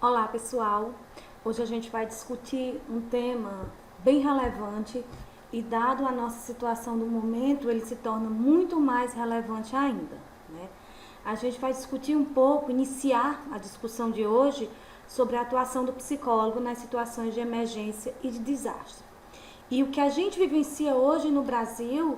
Olá pessoal, hoje a gente vai discutir um tema bem relevante e dado a nossa situação do momento, ele se torna muito mais relevante ainda, né? A gente vai discutir um pouco, iniciar a discussão de hoje sobre a atuação do psicólogo nas situações de emergência e de desastre. E o que a gente vivencia hoje no Brasil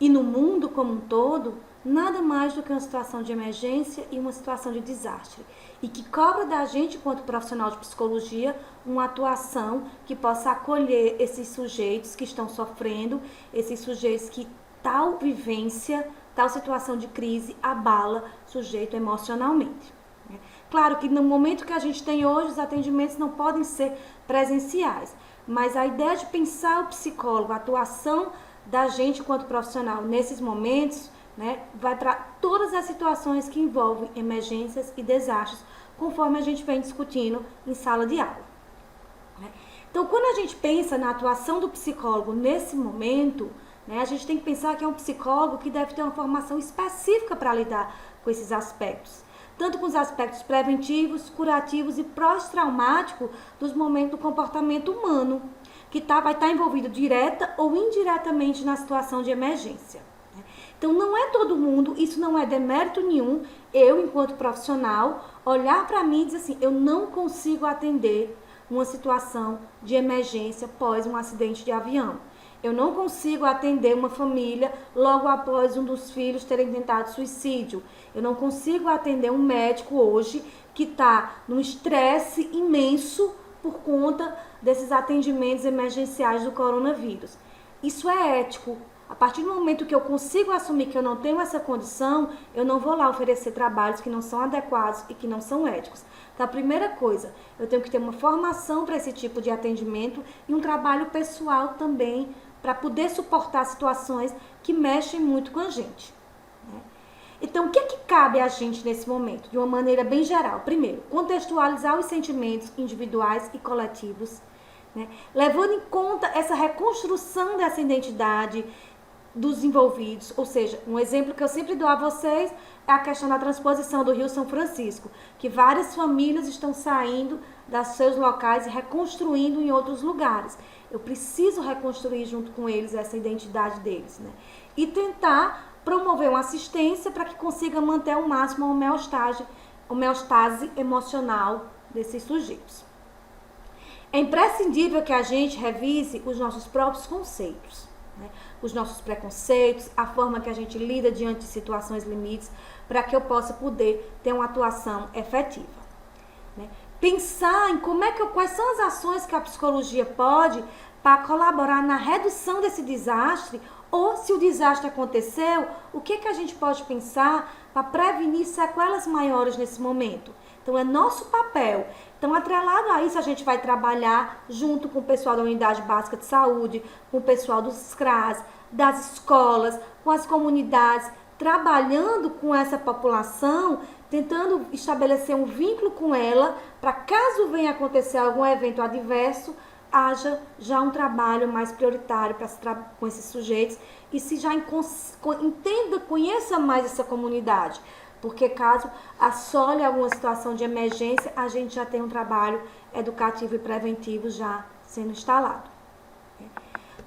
e no mundo como um todo, nada mais do que uma situação de emergência e uma situação de desastre. E que cobra da gente, enquanto profissional de psicologia, uma atuação que possa acolher esses sujeitos que estão sofrendo, esses sujeitos que tal vivência, tal situação de crise abala o sujeito emocionalmente. Claro que no momento que a gente tem hoje, os atendimentos não podem ser presenciais, mas a ideia de pensar o psicólogo, a atuação da gente enquanto profissional nesses momentos, né, vai para todas as situações que envolvem emergências e desastres, conforme a gente vem discutindo em sala de aula. Então, quando a gente pensa na atuação do psicólogo nesse momento, né, a gente tem que pensar que é um psicólogo que deve ter uma formação específica para lidar com esses aspectos. Tanto com os aspectos preventivos, curativos e pós-traumáticos dos momentos do comportamento humano, que vai estar envolvido direta ou indiretamente na situação de emergência. Então, não é todo mundo, isso não é demérito nenhum, eu, enquanto profissional, olhar para mim e dizer assim, eu não consigo atender uma situação de emergência após um acidente de avião. Eu não consigo atender uma família logo após um dos filhos terem tentado suicídio. Eu não consigo atender um médico hoje que está num estresse imenso por conta desses atendimentos emergenciais do coronavírus. Isso é ético. A partir do momento que eu consigo assumir que eu não tenho essa condição, eu não vou lá oferecer trabalhos que não são adequados e que não são éticos. Então, a primeira coisa, eu tenho que ter uma formação para esse tipo de atendimento e um trabalho pessoal também para poder suportar situações que mexem muito com a gente. Então, o que é que cabe a gente nesse momento? De uma maneira bem geral. Primeiro, contextualizar os sentimentos individuais e coletivos, né? Levando em conta essa reconstrução dessa identidade dos envolvidos, ou seja, um exemplo que eu sempre dou a vocês é a questão da transposição do Rio São Francisco, que várias famílias estão saindo dos seus locais e reconstruindo em outros lugares. Eu preciso reconstruir junto com eles essa identidade deles, né? E tentar promover uma assistência para que consiga manter ao máximo a homeostase emocional desses sujeitos. É imprescindível que a gente revise os nossos próprios conceitos, né? Os nossos preconceitos, a forma que a gente lida diante de situações limites, para que eu possa poder ter uma atuação efetiva, né? Pensar em quais são as ações que a psicologia pode para colaborar na redução desse desastre, ou se o desastre aconteceu, o que a gente pode pensar para prevenir sequelas maiores nesse momento. Então, é nosso papel. Então, atrelado a isso, a gente vai trabalhar junto com o pessoal da Unidade Básica de Saúde, com o pessoal dos CRAS, das escolas, com as comunidades, trabalhando com essa população, tentando estabelecer um vínculo com ela, para caso venha acontecer algum evento adverso, haja já um trabalho mais prioritário com esses sujeitos e se já entenda, conheça mais essa comunidade. Porque caso assole alguma situação de emergência, a gente já tem um trabalho educativo e preventivo já sendo instalado.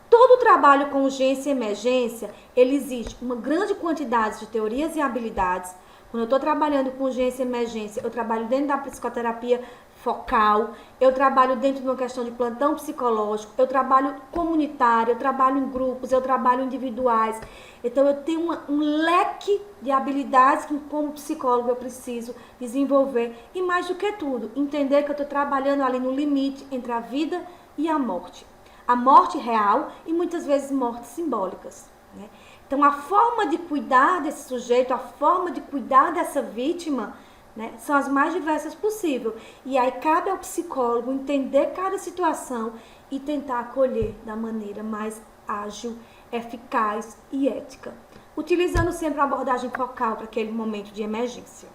Todo trabalho com urgência e emergência, ele exige uma grande quantidade de teorias e habilidades. Quando eu estou trabalhando com urgência e emergência, eu trabalho dentro da psicoterapia focal, eu trabalho dentro de uma questão de plantão psicológico, eu trabalho comunitário, eu trabalho em grupos, eu trabalho individuais. Então, eu tenho um leque de habilidades que, como psicólogo, eu preciso desenvolver. E mais do que tudo, entender que eu estou trabalhando ali no limite entre a vida e a morte. A morte real e muitas vezes mortes simbólicas, né? Então, a forma de cuidar desse sujeito, a forma de cuidar dessa vítima, né, são as mais diversas possíveis. E aí cabe ao psicólogo entender cada situação e tentar acolher da maneira mais ágil, eficaz e ética, utilizando sempre a abordagem focal para aquele momento de emergência.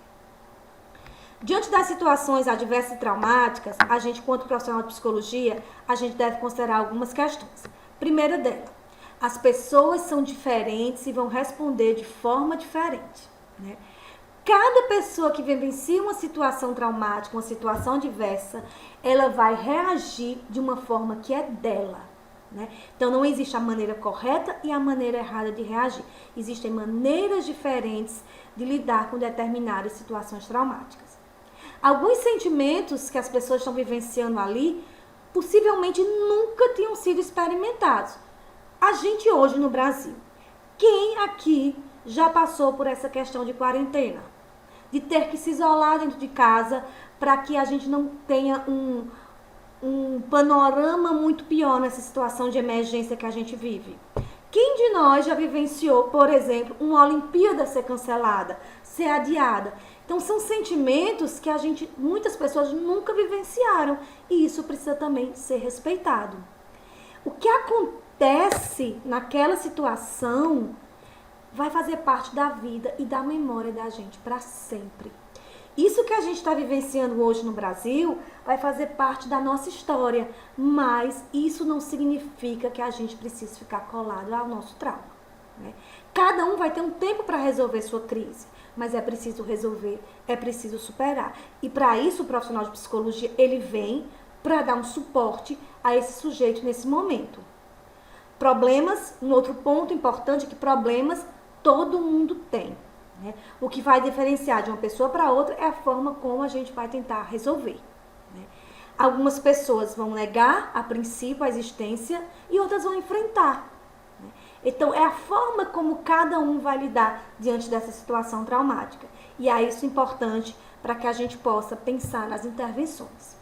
Diante das situações adversas e traumáticas, a gente, enquanto profissional de psicologia, a gente deve considerar algumas questões. Primeira delas, as pessoas são diferentes e vão responder de forma diferente, né? cada pessoa que vivencia uma situação traumática, uma situação diversa, ela vai reagir de uma forma que é dela. Né? Então, não existe a maneira correta e a maneira errada de reagir. Existem maneiras diferentes de lidar com determinadas situações traumáticas. Alguns sentimentos que as pessoas estão vivenciando ali, possivelmente nunca tinham sido experimentados. A gente hoje no Brasil, quem aqui já passou por essa questão de quarentena? De ter que se isolar dentro de casa para que a gente não tenha um panorama muito pior nessa situação de emergência que a gente vive. Quem de nós já vivenciou, por exemplo, uma Olimpíada ser cancelada, ser adiada? Então, são sentimentos que muitas pessoas nunca vivenciaram e isso precisa também ser respeitado. O que acontece naquela situação vai fazer parte da vida e da memória da gente para sempre. Isso que a gente está vivenciando hoje no Brasil vai fazer parte da nossa história, mas isso não significa que a gente precise ficar colado ao nosso trauma. Né? Cada um vai ter um tempo para resolver sua crise, mas é preciso resolver, é preciso superar. E para isso o profissional de psicologia, ele vem para dar um suporte a esse sujeito nesse momento. Problemas, um outro ponto importante é que problemas todo mundo tem. Né? O que vai diferenciar de uma pessoa para outra é a forma como a gente vai tentar resolver. Né? Algumas pessoas vão negar a princípio a existência e outras vão enfrentar. Né? Então é a forma como cada um vai lidar diante dessa situação traumática. E é isso importante para que a gente possa pensar nas intervenções.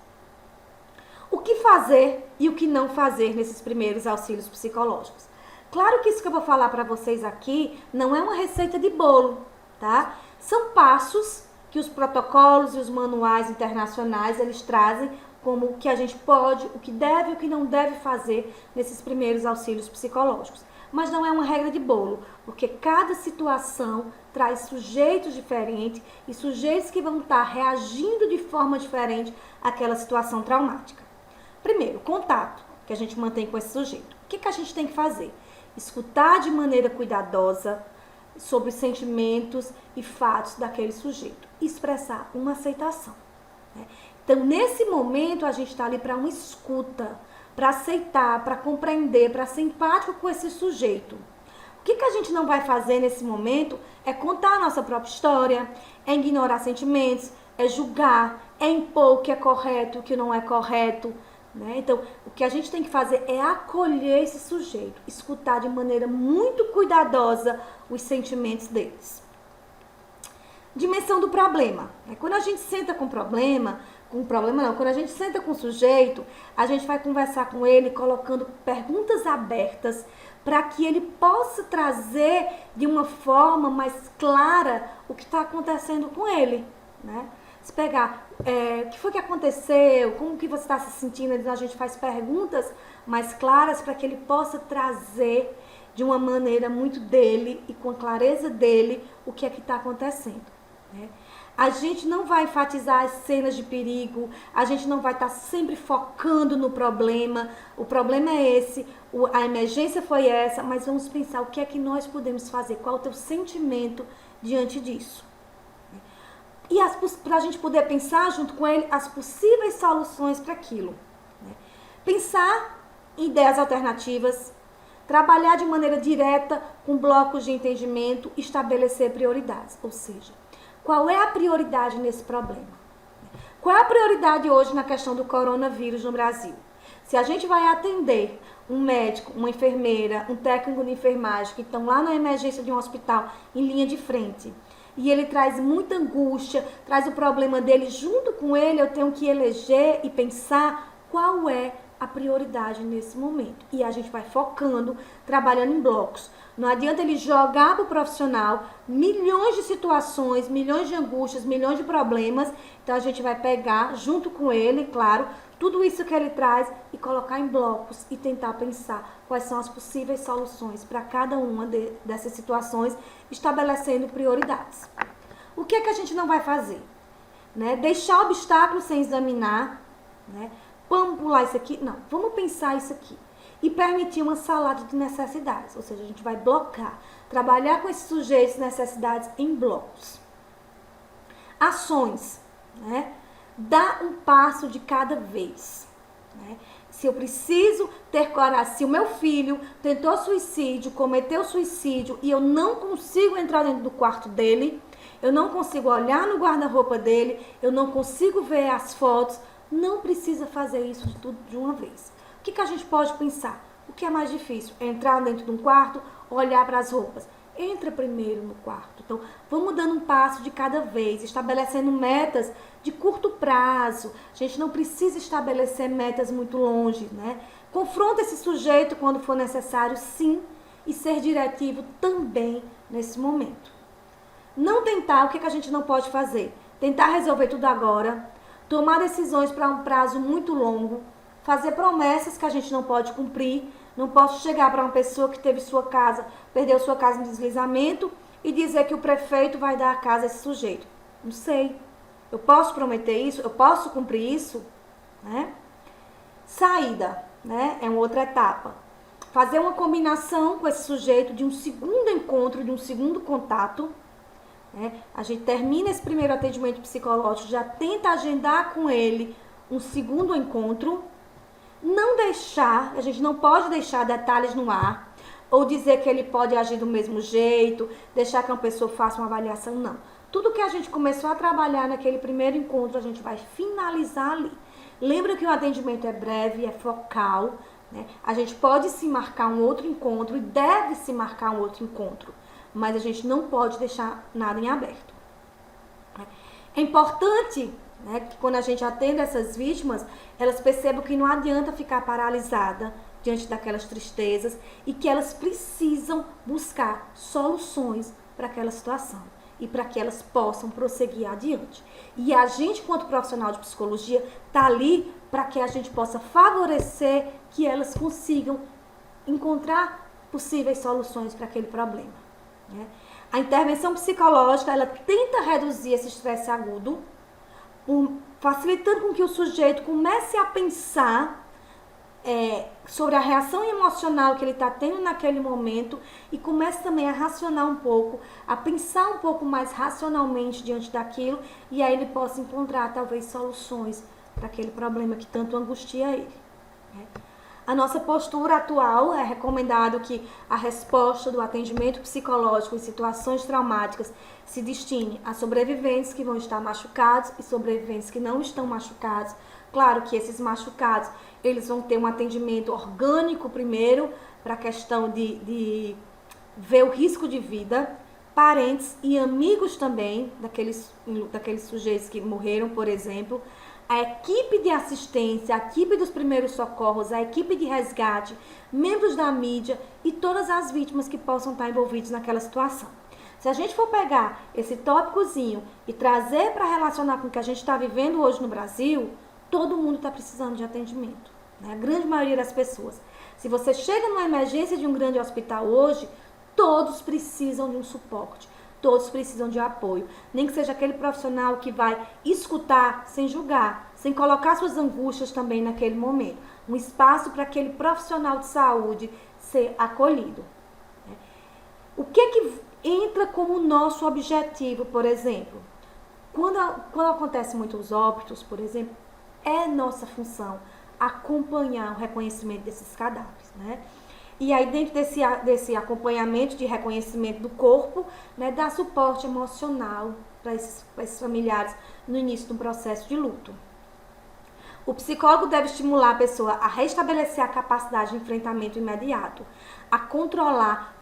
O que fazer e o que não fazer nesses primeiros auxílios psicológicos? Claro que isso que eu vou falar para vocês aqui não é uma receita de bolo. Tá? São passos que os protocolos e os manuais internacionais eles trazem como o que a gente pode, o que deve e o que não deve fazer nesses primeiros auxílios psicológicos. Mas não é uma regra de bolo, porque cada situação traz sujeitos diferentes e sujeitos que vão estar reagindo de forma diferente àquela situação traumática. Primeiro, contato que a gente mantém com esse sujeito. O que a gente tem que fazer? Escutar de maneira cuidadosa sobre os sentimentos e fatos daquele sujeito. Expressar uma aceitação. Né? Então, nesse momento, a gente está ali para uma escuta, para aceitar, para compreender, para ser empático com esse sujeito. O que a gente não vai fazer nesse momento é contar a nossa própria história, é ignorar sentimentos, é julgar, é impor o que é correto e o que não é correto. Né? Então, o que a gente tem que fazer é acolher esse sujeito, escutar de maneira muito cuidadosa os sentimentos deles. Dimensão do problema. Quando a gente senta com problema, quando a gente senta com o sujeito, a gente vai conversar com ele colocando perguntas abertas para que ele possa trazer de uma forma mais clara o que está acontecendo com ele, né? Se pegar, o que foi que aconteceu, como que você está se sentindo, a gente faz perguntas mais claras para que ele possa trazer de uma maneira muito dele e com a clareza dele o que é que está acontecendo. Né? A gente não vai enfatizar as cenas de perigo, a gente não vai estar sempre focando no problema, o problema é esse, a emergência foi essa, mas vamos pensar o que é que nós podemos fazer, qual é o teu sentimento diante disso. E para a gente poder pensar junto com ele as possíveis soluções para aquilo. Né? Pensar em ideias alternativas, trabalhar de maneira direta com blocos de entendimento, estabelecer prioridades. Ou seja, qual é a prioridade nesse problema? Qual é a prioridade hoje na questão do coronavírus no Brasil? Se a gente vai atender um médico, uma enfermeira, um técnico de enfermagem que estão lá na emergência de um hospital em linha de frente, e ele traz muita angústia, traz o problema dele, junto com ele eu tenho que eleger e pensar qual é a prioridade nesse momento. E a gente vai focando, trabalhando em blocos. Não adianta ele jogar para o profissional milhões de situações, milhões de angústias, milhões de problemas. Então a gente vai pegar junto com ele, claro, tudo isso que ele traz e colocar em blocos e tentar pensar quais são as possíveis soluções para cada uma dessas situações, estabelecendo prioridades. O que é que a gente não vai fazer? Né? Deixar obstáculos sem examinar, né? Vamos pular isso aqui? Não, vamos pensar isso aqui. E permitir uma salada de necessidades, ou seja, a gente vai blocar, trabalhar com esses sujeitos necessidades em blocos. ações, né? Dá um passo de cada vez, né? Se eu preciso ter coragem, se o meu filho tentou suicídio, cometeu suicídio e eu não consigo entrar dentro do quarto dele, eu não consigo olhar no guarda-roupa dele, eu não consigo ver as fotos, não precisa fazer isso de tudo de uma vez. O que a gente pode pensar? O que é mais difícil? Entrar dentro de um quarto, olhar para as roupas. Entra primeiro no quarto. Então, vamos dando um passo de cada vez, estabelecendo metas de curto prazo. A gente não precisa estabelecer metas muito longe, né? Confronta esse sujeito quando for necessário, sim, e ser diretivo também nesse momento. Não tentar, o que a gente não pode fazer? Tentar resolver tudo agora, tomar decisões para um prazo muito longo, fazer promessas que a gente não pode cumprir. Não posso chegar para uma pessoa que teve perdeu sua casa em deslizamento e dizer que o prefeito vai dar a casa a esse sujeito. Não sei. Eu posso prometer isso? Eu posso cumprir isso? Né? Saída, né? É uma outra etapa. Fazer uma combinação com esse sujeito de um segundo encontro, de um segundo contato. Né? A gente termina esse primeiro atendimento psicológico, já tenta agendar com ele um segundo encontro. Não deixar, a gente não pode deixar detalhes no ar, ou dizer que ele pode agir do mesmo jeito, deixar que uma pessoa faça uma avaliação, não. Tudo que a gente começou a trabalhar naquele primeiro encontro, a gente vai finalizar ali. Lembra que o atendimento é breve, é focal, né? A gente pode se marcar um outro encontro e deve se marcar um outro encontro, mas a gente não pode deixar nada em aberto. É importante, né, que quando a gente atende essas vítimas, elas percebam que não adianta ficar paralisada diante daquelas tristezas e que elas precisam buscar soluções para aquela situação e para que elas possam prosseguir adiante. E a gente, quanto profissional de psicologia, está ali para que a gente possa favorecer que elas consigam encontrar possíveis soluções para aquele problema, né? A intervenção psicológica, ela tenta reduzir esse estresse agudo, facilitando com que o sujeito comece a pensar sobre a reação emocional que ele está tendo naquele momento e comece também a racionar um pouco, a pensar um pouco mais racionalmente diante daquilo, e aí ele possa encontrar talvez soluções para aquele problema que tanto angustia ele, né? A nossa postura atual é recomendado que a resposta do atendimento psicológico em situações traumáticas se destine a sobreviventes que vão estar machucados e sobreviventes que não estão machucados. Claro que esses machucados, eles vão ter um atendimento orgânico primeiro, para a questão de ver o risco de vida, parentes e amigos também daqueles sujeitos que morreram, por exemplo. A equipe de assistência, a equipe dos primeiros socorros, a equipe de resgate, membros da mídia e todas as vítimas que possam estar envolvidas naquela situação. Se a gente for pegar esse tópicozinho e trazer para relacionar com o que a gente está vivendo hoje no Brasil, todo mundo está precisando de atendimento, né? A grande maioria das pessoas. Se você chega numa emergência de um grande hospital hoje, todos precisam de um suporte. Todos precisam de apoio. Nem que seja aquele profissional que vai escutar sem julgar, sem colocar suas angústias também naquele momento. Um espaço para aquele profissional de saúde ser acolhido. O que entra como nosso objetivo, por exemplo? Quando acontece muitos óbitos, por exemplo, é nossa função acompanhar o reconhecimento desses cadáveres, né? E aí, dentro desse acompanhamento de reconhecimento do corpo, né, dar suporte emocional para esses familiares no início do processo de luto. O psicólogo deve estimular a pessoa a restabelecer a capacidade de enfrentamento imediato, a controlar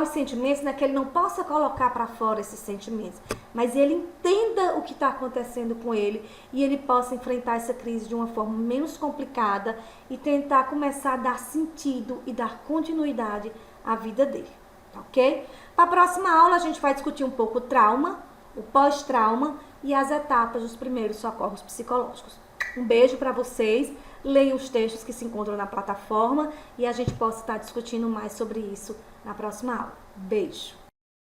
os sentimentos, né, que ele não possa colocar para fora esses sentimentos, mas ele entenda o que está acontecendo com ele e ele possa enfrentar essa crise de uma forma menos complicada e tentar começar a dar sentido e dar continuidade à vida dele, ok? Para a próxima aula a gente vai discutir um pouco o trauma, o pós-trauma e as etapas dos primeiros socorros psicológicos. Um beijo para vocês, leiam os textos que se encontram na plataforma e a gente possa estar discutindo mais sobre isso na próxima aula. Beijo!